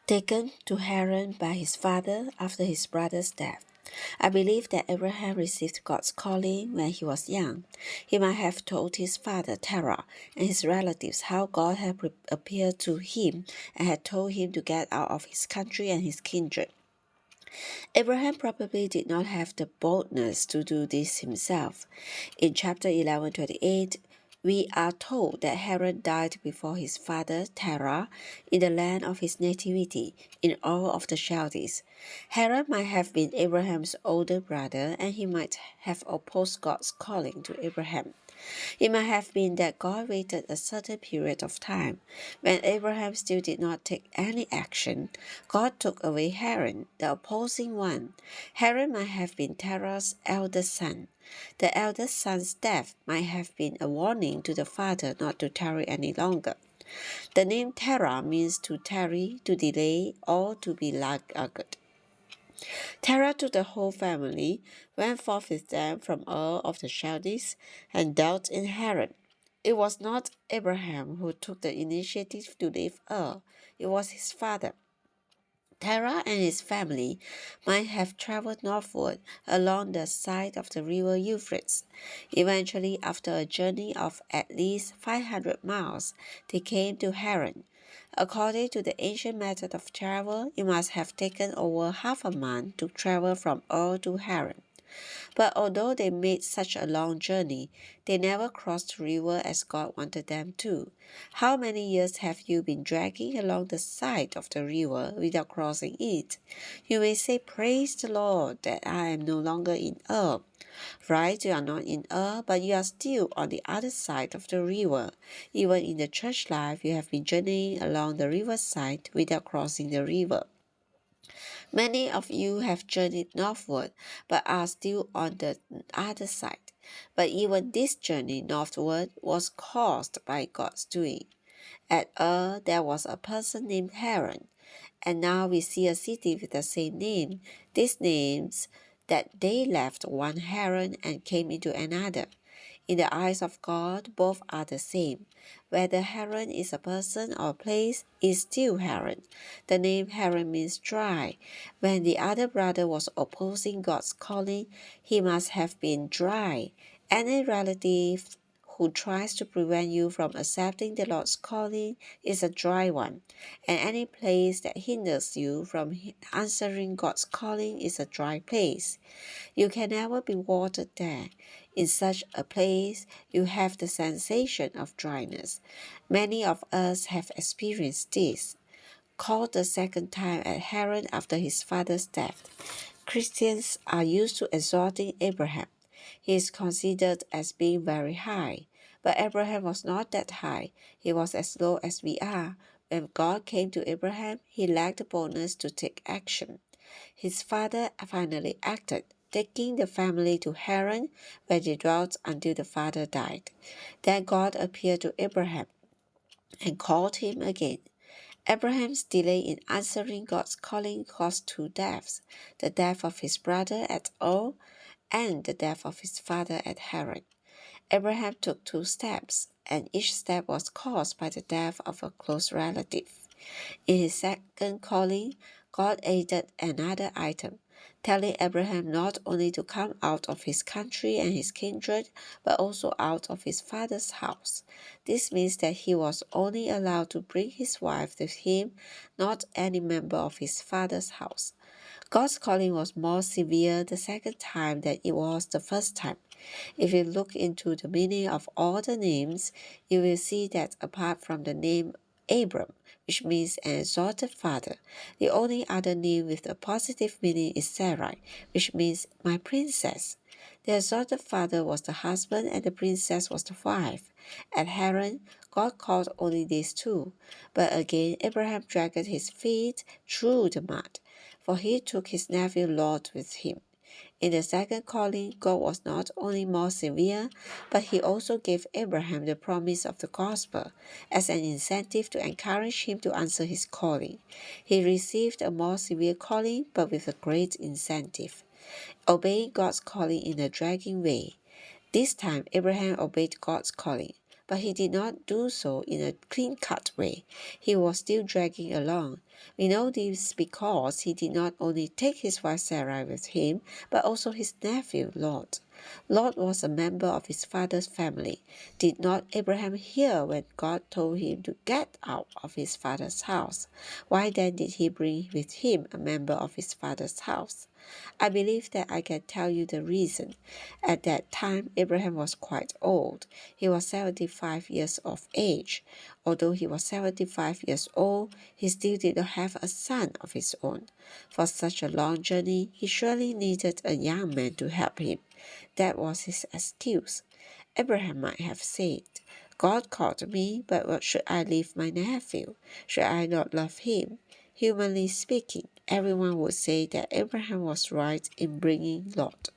taken to Haran by his father after his brother's death. I believe that Abraham received God's calling when he was young. He might have told his father Terah and his relatives how God had appeared to him and had told him to get out of his country and his kindred. Abraham probably did not have the boldness to do this himself. In chapter 11:28, we are told that Haran died before his father Terah in the land of his nativity, in Ur of the Chaldees. Haran might have been Abraham's older brother, and he might have opposed God's calling to Abraham. It might have been that God waited a certain period of time. When Abraham still did not take any action, God took away Haran, the opposing one. Haran might have been Terah's eldest son. The eldest son's death might have been a warning to the father not to tarry any longer. The name Terah means to tarry, to delay, or to be laggard. Terah took the whole family, went forth with them from Ur of the Chaldees, and dwelt in Haran. It was not Abraham who took the initiative to leave Ur, it was his father. Terah and his family might have traveled northward along the side of the river Euphrates. Eventually, after a journey of at least 500 miles, they came to Haran. According to the ancient method of travel, it must have taken over half a month to travel from Ur to Haran. But although they made such a long journey, they never crossed the river as God wanted them to. How many years have you been dragging along the side of the river without crossing it? You may say, "Praise the Lord that I am no longer in Ur." Right, you are not in Ur, but you are still on the other side of the river. Even in the church life, you have been journeying along the riverside without crossing the river. Many of you have journeyed northward, but are still on the other side. But even this journey northward was caused by God's doing. At Ur, there was a person named Haran, and now we see a city with the same name. This names that they left one Haran and came into another. In the eyes of God, both are the same. Whether Haran is a person or a place, is still Haran. The name Haran means dry. When the other brother was opposing God's calling, he must have been dry. Any relative who tries to prevent you from accepting the Lord's calling is a dry one, and any place that hinders you from answering God's calling is a dry place. You can never be watered there. In such a place, you have the sensation of dryness. Many of us have experienced this. Called the second time at Haran after his father's death, Christians are used to exalting Abraham. He is considered as being very high, but Abraham was not that high. He was as low as we are. When God came to Abraham, he lacked the boldness to take action. His father finally acted, taking the family to Haran, where they dwelt until the father died. Then God appeared to Abraham and called him again. Abraham's delay in answering God's calling caused two deaths, the death of his brother at Ur and the death of his father at Haran. Abraham took two steps, and each step was caused by the death of a close relative. In his second calling, God added another item, telling Abraham not only to come out of his country and his kindred, but also out of his father's house. This means that he was only allowed to bring his wife with him, not any member of his father's house. God's calling was more severe the second time than it was the first time. If you look into the meaning of all the names, you will see that apart from the name Abram, which means an exalted father, the only other name with a positive meaning is Sarai, which means my princess. The exalted father was the husband and the princess was the wife. At Haran, God called only these two, but again Abraham dragged his feet through the mud, for he took his nephew Lot with him. In the second calling, God was not only more severe, but he also gave Abraham the promise of the gospel as an incentive to encourage him to answer his calling. He received a more severe calling, but with a great incentive, obeying God's calling in a dragging way. This time, Abraham obeyed God's calling, but he did not do so in a clean-cut way. He was still dragging along. We know this because he did not only take his wife Sarah with him, but also his nephew Lot. Lot was a member of his father's family. Did not Abraham hear when God told him to get out of his father's house? Why then did he bring with him a member of his father's house? I believe that I can tell you the reason. At that time, Abraham was quite old. He was 75 years of age. Although he was 75 years old, he still did not have a son of his own. For such a long journey, he surely needed a young man to help him. That was his excuse. Abraham might have said, God called me, but what should I leave my nephew? Should I not love him? Humanly speaking, everyone would say that Abraham was right in bringing Lot.